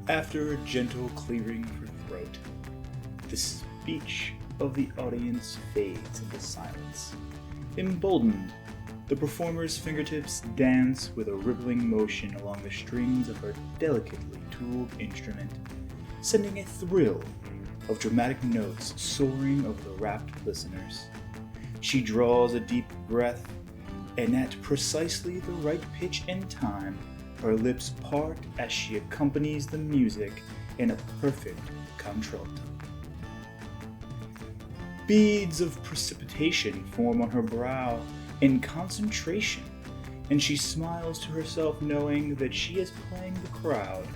After a gentle clearing of her throat, the speech of the audience fades into silence. Emboldened, the performer's fingertips dance with a rippling motion along the strings of her delicately tooled instrument, sending a thrill of dramatic notes soaring over the rapt listeners. She draws a deep breath, and at precisely the right pitch and time, her lips part as she accompanies the music in a perfect contralto. Beads of precipitation form on her brow in concentration, and she smiles to herself knowing that she is playing the crowd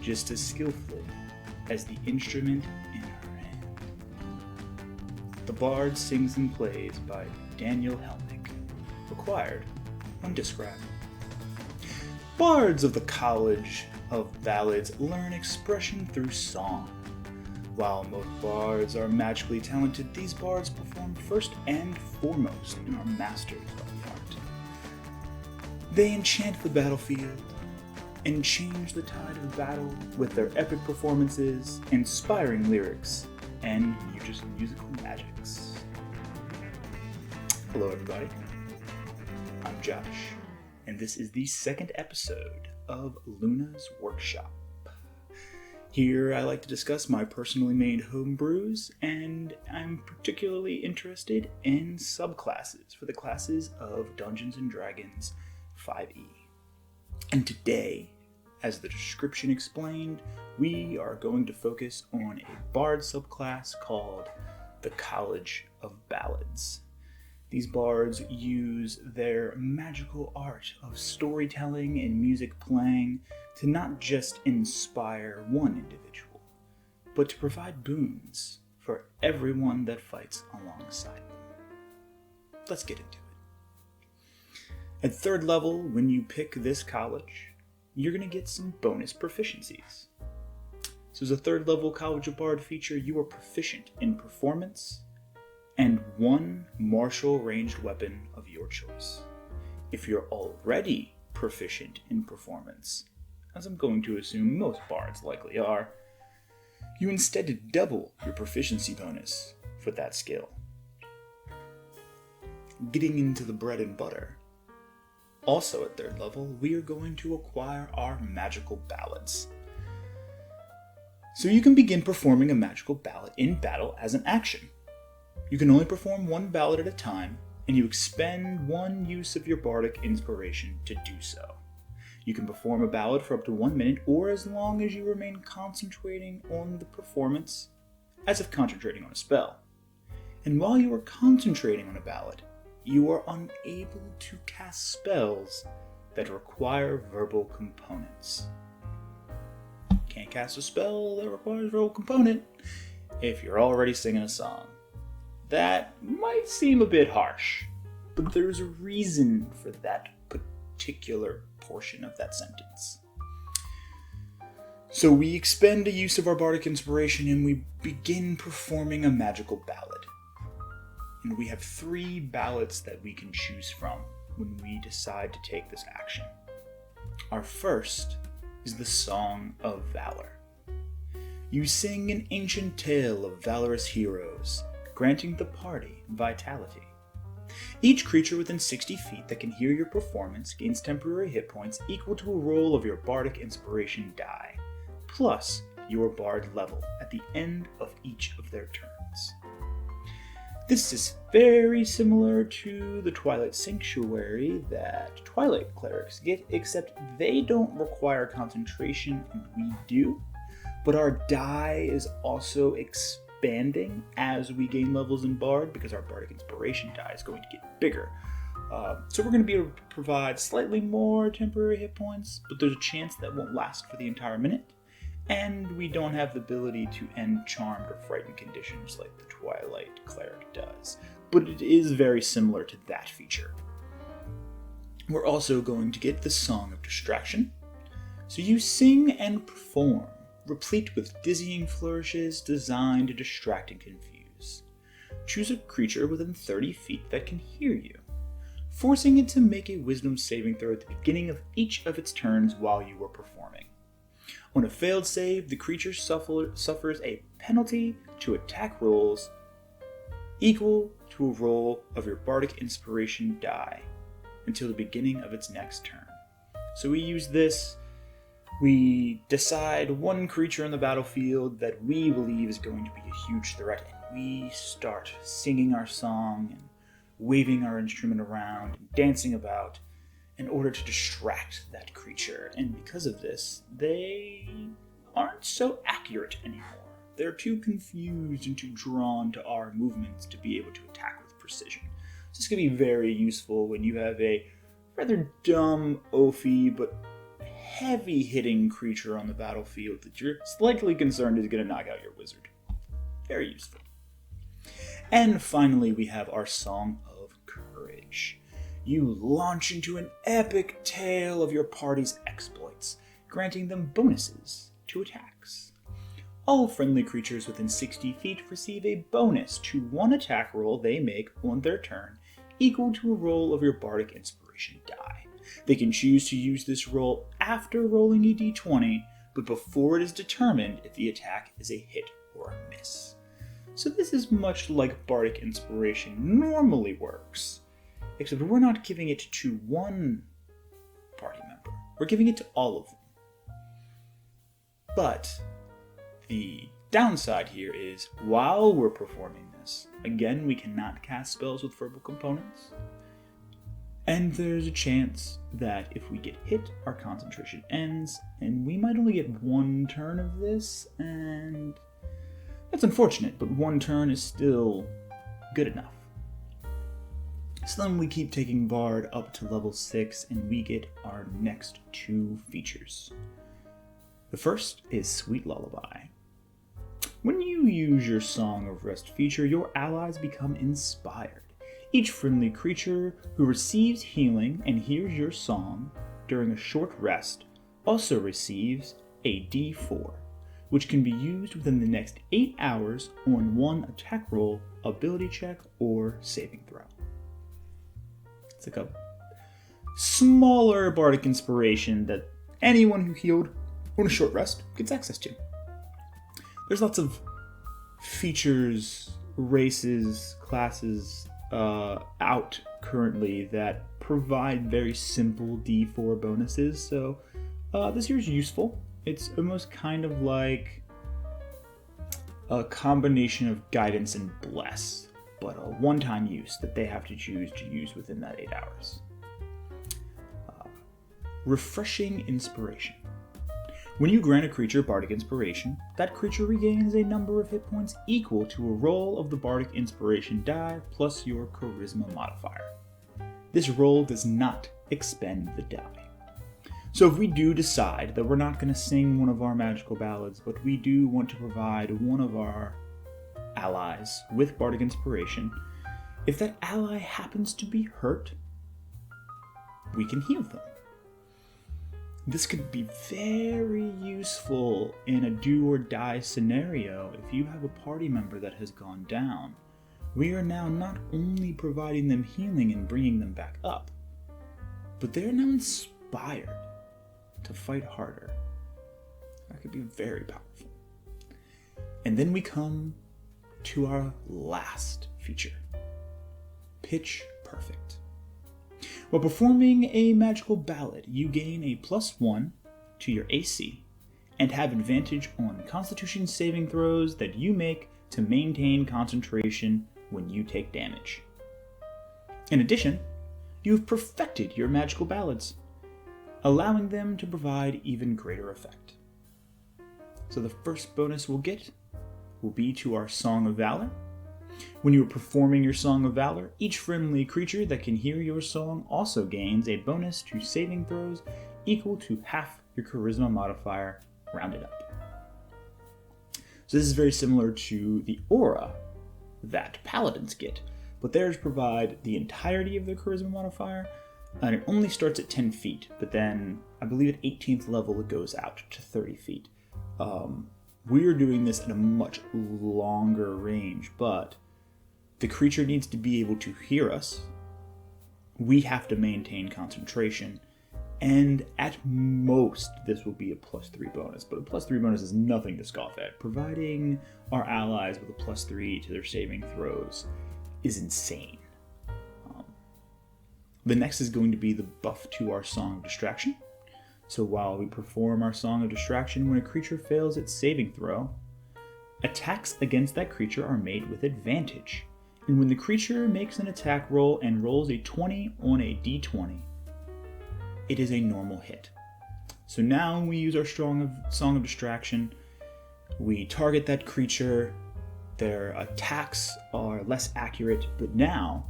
just as skillfully as the instrument in her hand. The Bard sings and plays by Daniel Helmick. Required on Discraft. Bards of the College of Ballads learn expression through song. While most bards are magically talented, these bards perform first and foremost and are masters of the art. They enchant the battlefield and change the tide of battle with their epic performances, inspiring lyrics, and musical magics. Hello everybody, I'm Josh, and this is the second episode of Luna's Workshop. Here I like to discuss my personally made homebrews, and I'm particularly interested in subclasses for the classes of Dungeons & Dragons 5e. And today, as the description explained, we are going to focus on a bard subclass called the College of Ballads. These bards use their magical art of storytelling and music playing to not just inspire one individual, but to provide boons for everyone that fights alongside them. Let's get into it. At third level, when you pick this college, you're going to get some bonus proficiencies. So as a third level College of Bard feature, you are proficient in performance and one martial ranged weapon of your choice. If you're already proficient in performance, as I'm going to assume most bards likely are, you instead double your proficiency bonus for that skill. Getting into the bread and butter. Also at third level, we are going to acquire our magical ballads. So you can begin performing a magical ballad in battle as an action. You can only perform one ballad at a time, and you expend one use of your bardic inspiration to do so. You can perform a ballad for up to 1 minute, or as long as you remain concentrating on the performance, as if concentrating on a spell. And while you are concentrating on a ballad, you are unable to cast spells that require verbal components. Can't cast a spell that requires a verbal component if you're already singing a song. That might seem a bit harsh, but there's a reason for that particular portion of that sentence. So we expend a use of our bardic inspiration and we begin performing a magical ballad. And we have 3 ballads that we can choose from when we decide to take this action. Our first is the Song of Valor. You sing an ancient tale of valorous heroes, granting the party vitality. Each creature within 60 feet that can hear your performance gains temporary hit points equal to a roll of your bardic inspiration die, plus your bard level at the end of each of their turns. This is very similar to the Twilight Sanctuary that Twilight clerics get, except they don't require concentration and we do, but our die is also expanding as we gain levels in Bard because our Bardic Inspiration die is going to get bigger. So we're going to be able to provide slightly more temporary hit points, but there's a chance that won't last for the entire minute. And we don't have the ability to end charmed or frightened conditions like the Twilight Cleric does. But it is very similar to that feature. We're also going to get the Song of Distraction. So you sing and perform, replete with dizzying flourishes designed to distract and confuse. Choose a creature within 30 feet that can hear you, forcing it to make a wisdom saving throw at the beginning of each of its turns while you are performing. On a failed save, the creature suffers a penalty to attack rolls equal to a roll of your Bardic Inspiration die until the beginning of its next turn. So we use this, we decide one creature on the battlefield that we believe is going to be a huge threat, and we start singing our song and waving our instrument around and dancing about in order to distract that creature. And because of this, they aren't so accurate anymore. They're too confused and too drawn to our movements to be able to attack with precision. So this can be very useful when you have a rather dumb, oafy, but heavy-hitting creature on the battlefield that you're slightly concerned is going to knock out your wizard. Very useful. And finally, we have our Song of Courage. You launch into an epic tale of your party's exploits, granting them bonuses to attacks. All friendly creatures within 60 feet receive a bonus to one attack roll they make on their turn, equal to a roll of your Bardic Inspiration die. They can choose to use this roll after rolling a d20, but before it is determined if the attack is a hit or a miss. So this is much like Bardic Inspiration normally works, except we're not giving it to one party member. We're giving it to all of them. But the downside here is, while we're performing this, again, we cannot cast spells with verbal components. And there's a chance that if we get hit, our concentration ends, and we might only get one turn of this, and that's unfortunate, but one turn is still good enough. So then we keep taking Bard up to level 6, and we get our next two features. The first is Sweet Lullaby. When you use your Song of Rest feature, your allies become inspired. Each friendly creature who receives healing and hears your song during a short rest also receives a d4, which can be used within the next 8 hours on one attack roll, ability check, or saving throw. It's like a smaller Bardic Inspiration that anyone who healed on a short rest gets access to. There's lots of features, races, classes out currently that provide very simple d4 bonuses, so this here is useful. It's almost kind of like a combination of Guidance and Bless, but a one-time use that they have to choose to use within that 8 hours. Refreshing Inspiration. When you grant a creature Bardic Inspiration, that creature regains a number of hit points equal to a roll of the Bardic Inspiration die plus your Charisma modifier. This roll does not expend the die. So if we do decide that we're not going to sing one of our magical ballads, but we do want to provide one of our allies with Bardic Inspiration, if that ally happens to be hurt, we can heal them. This could be very useful in a do-or-die scenario if you have a party member that has gone down. We are now not only providing them healing and bringing them back up, but they're now inspired to fight harder. That could be very powerful. And then we come to our last feature, Pitch Perfect. While performing a magical ballad, you gain a +1 to your AC and have advantage on Constitution saving throws that you make to maintain concentration when you take damage. In addition, you have perfected your magical ballads, allowing them to provide even greater effect. So the first bonus we'll get will be to our Song of Valor. When you are performing your Song of Valor, each friendly creature that can hear your song also gains a bonus to saving throws equal to half your Charisma modifier, rounded up. So this is very similar to the aura that Paladins get, but theirs provide the entirety of their Charisma modifier, and it only starts at 10 feet, but then I believe at 18th level it goes out to 30 feet. We're doing this at a much longer range, but the creature needs to be able to hear us. We have to maintain concentration, And at most, this will be a +3 bonus, but a +3 bonus is nothing to scoff at. Providing our allies with a +3 to their saving throws is insane. The next is going to be the buff to our Song of Distraction. So while we perform our Song of Distraction, when a creature fails its saving throw, attacks against that creature are made with advantage. And when the creature makes an attack roll and rolls a 20 on a d20, it is a normal hit. So now we use our Song of Distraction. We target that creature. Their attacks are less accurate, but now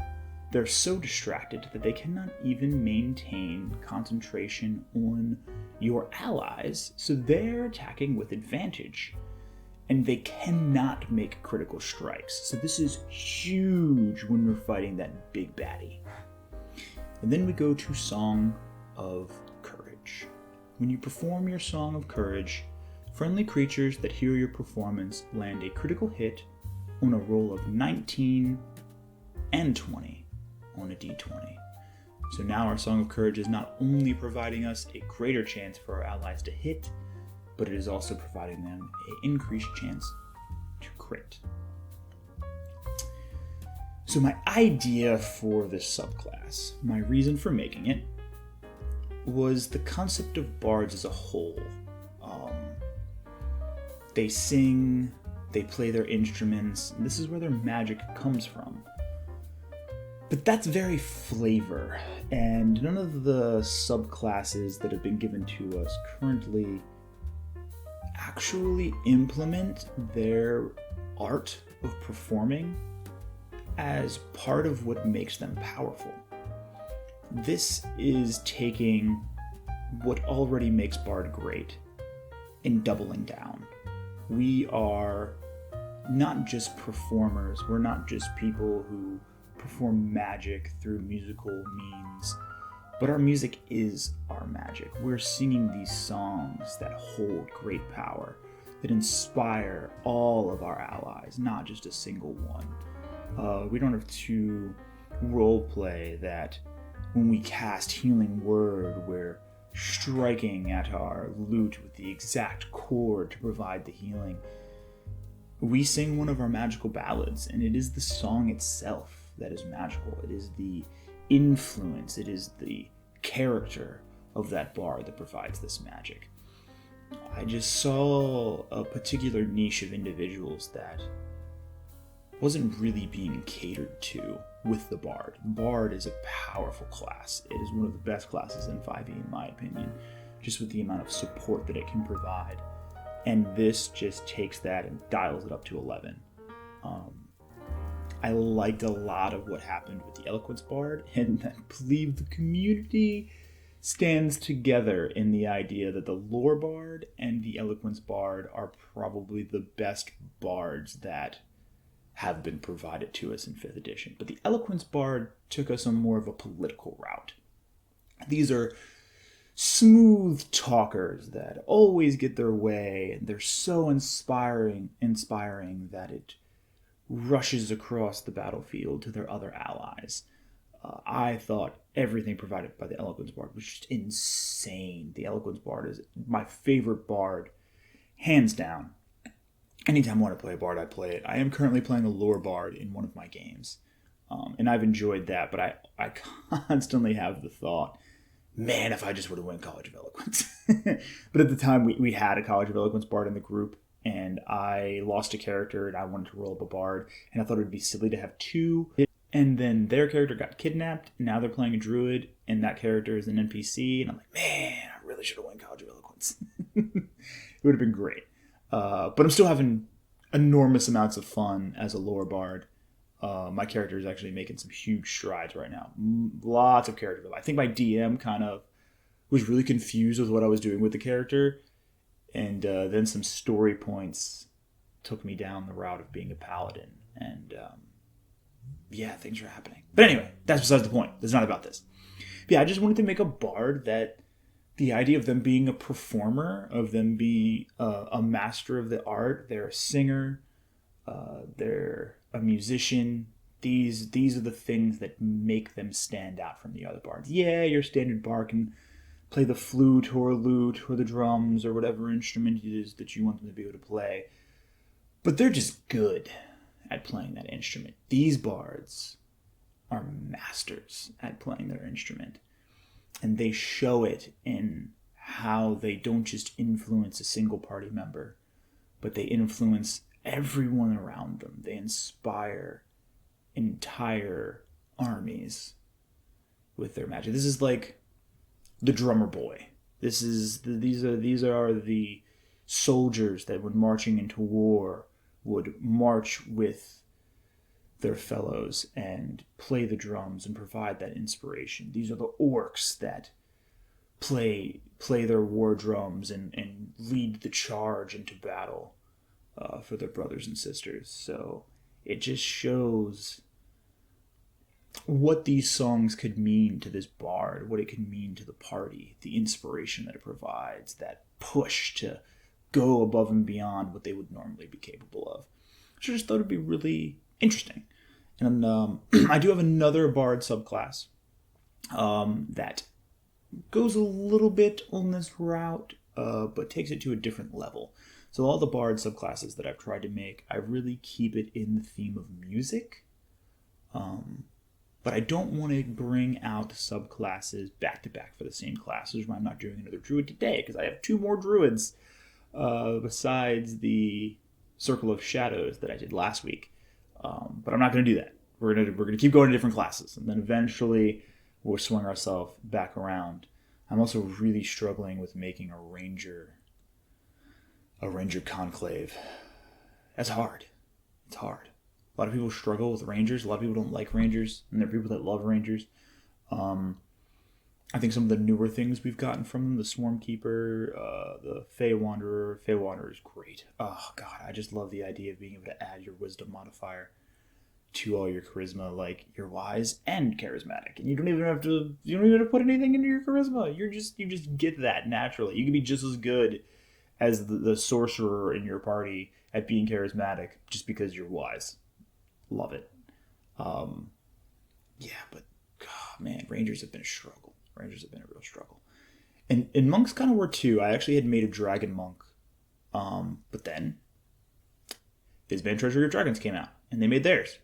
they're so distracted that they cannot even maintain concentration on your allies, so they're attacking with advantage. And they cannot make critical strikes. So this is huge when we're fighting that big baddie. And then we go to Song of Courage. When you perform your Song of Courage, friendly creatures that hear your performance land a critical hit on a roll of 19 and 20 on a d20. So now our Song of Courage is not only providing us a greater chance for our allies to hit, but it is also providing them an increased chance to crit. So my idea for this subclass, my reason for making it, was the concept of bards as a whole. They sing, they play their instruments, and this is where their magic comes from. But that's very flavor, and none of the subclasses that have been given to us currently actually implement their art of performing as part of what makes them powerful. This is taking what already makes Bard great and doubling down. We are not just performers, we're not just people who perform magic through musical means, but our music is our magic. We're singing these songs that hold great power, that inspire all of our allies, not just a single one. We don't have to roleplay that when we cast Healing Word, we're striking at our lute with the exact chord to provide the healing. We sing one of our magical ballads, and it is the song itself that is magical. It is the influence, it is the character of that bard that provides this magic. I just saw a particular niche of individuals that wasn't really being catered to with the bard. The bard is a powerful class. It is one of the best classes in 5e in my opinion, just with the amount of support that it can provide. And this just takes that and dials it up to 11. I liked a lot of what happened with the Eloquence Bard, and I believe the community stands together in the idea that the Lore Bard and the Eloquence Bard are probably the best bards that have been provided to us in 5th edition. But the Eloquence Bard took us on more of a political route. These are smooth talkers that always get their way, and they're so inspiring that it rushes across the battlefield to their other allies. I thought everything provided by the Eloquence Bard was just insane. The Eloquence Bard is my favorite bard, hands down. Anytime I want to play a bard, I play it. I am currently playing a Lore Bard in one of my games, and I've enjoyed that, but I constantly have the thought, man, if I just would have won College of Eloquence. But at the time, we had a College of Eloquence Bard in the group, and I lost a character, and I wanted to roll up a bard, and I thought it would be silly to have two. And then their character got kidnapped, and now they're playing a druid, and that character is an NPC, and I'm like, man, I really should have won College of Eloquence. It would have been great. But I'm still having enormous amounts of fun as a Lore Bard. My character is actually making some huge strides right now. Lots of character. I think my DM kind of was really confused with what I was doing with the character, and then some story points took me down the route of being a paladin, and yeah, things are happening. But anyway, that's besides the point. It's not about this. But yeah, I just wanted to make a bard that the idea of them being a performer, of them being a master of the art, they're a singer, they're a musician. These are the things that make them stand out from the other bards. Yeah, your standard bard can play the flute or lute or the drums or whatever instrument it is that you want them to be able to play. But they're just good at playing that instrument. These bards are masters at playing their instrument. And they show it in how they don't just influence a single party member, but they influence everyone around them. They inspire entire armies with their magic. This is like the drummer boy. These are the soldiers that when marching into war would march with their fellows and play the drums and provide that inspiration. These are the orcs that play their war drums and lead the charge into battle for their brothers and sisters. So it just shows what these songs could mean to this bard, what it could mean to the party, the inspiration that it provides, that push to go above and beyond what they would normally be capable of. So I just thought it'd be really interesting. And I do have another bard subclass that goes a little bit on this route, but takes it to a different level. So all the bard subclasses that I've tried to make, I really keep it in the theme of music. But I don't want to bring out subclasses back to back for the same classes. I'm not doing another druid today because I have 2 more druids besides the Circle of Shadows that I did last week. But I'm not going to do that. We're gonna keep going to different classes, and then eventually we'll swing ourselves back around. I'm also really struggling with making a ranger conclave. That's hard. It's hard. A lot of people struggle with rangers. A lot of people don't like rangers, and there are people that love rangers. I think some of the newer things we've gotten from them, the Swarm Keeper, the Fey Wanderer. Fey Wanderer is great. Oh god, I just love the idea of being able to add your wisdom modifier to all your charisma. Like, you're wise and charismatic, and you don't even have to put anything into your charisma. You just get that naturally. You can be just as good as the sorcerer in your party at being charismatic just because you're wise. Love it. Yeah, but God, man, rangers have been a struggle. Rangers have been a real struggle. And monks kind of were too. I actually had made a dragon monk. But then Bizban Treasury of Dragons came out, and they made theirs.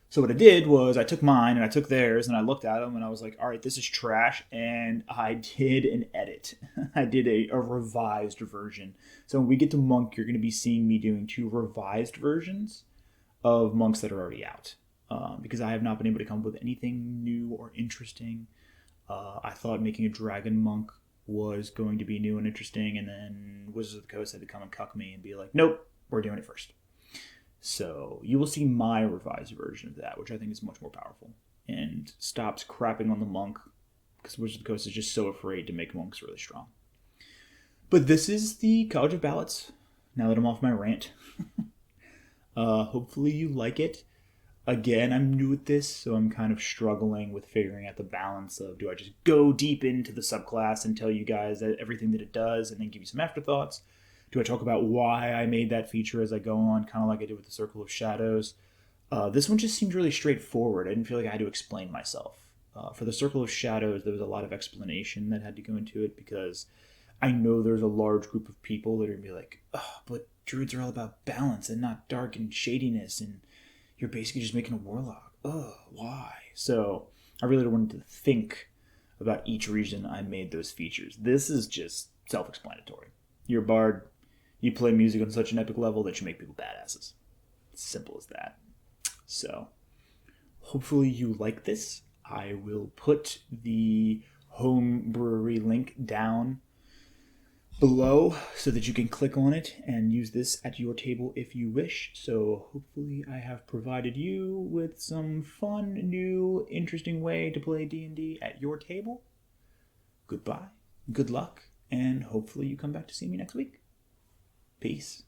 So what I did was I took mine, and I took theirs, and I looked at them, and I was like, all right, this is trash. And I did an edit. I did a revised version. So when we get to monk, you're going to be seeing me doing 2 revised versions of monks that are already out. Because I have not been able to come up with anything new or interesting. I thought making a dragon monk was going to be new and interesting, and then Wizards of the Coast had to come and cuck me and be like, nope, we're doing it first. So you will see my revised version of that, which I think is much more powerful and stops crapping on the monk, because Wizards of the Coast is just so afraid to make monks really strong. But this is the College of Ballads, now that I'm off my rant. Hopefully you like it. Again, I'm new at this, so I'm kind of struggling with figuring out the balance of, do I just go deep into the subclass and tell you guys everything that it does and then give you some afterthoughts? Do I talk about why I made that feature as I go on, kind of like I did with the Circle of Shadows? This one just seemed really straightforward. I didn't feel like I had to explain myself. For the Circle of Shadows, there was a lot of explanation that had to go into it, because I know there's a large group of people that are going to be like, oh, but druids are all about balance and not dark and shadiness, and you're basically just making a warlock. Oh, why? So I really wanted to think about each reason I made those features. This is just self-explanatory. You're a bard. You play music on such an epic level that you make people badasses. Simple as that. So hopefully you like this. I will put the home brewery link down below so that you can click on it and use this at your table if you wish. So hopefully I have provided you with some fun, new, interesting way to play D&D at your table. Goodbye, good luck, and hopefully you come back to see me next week. Peace.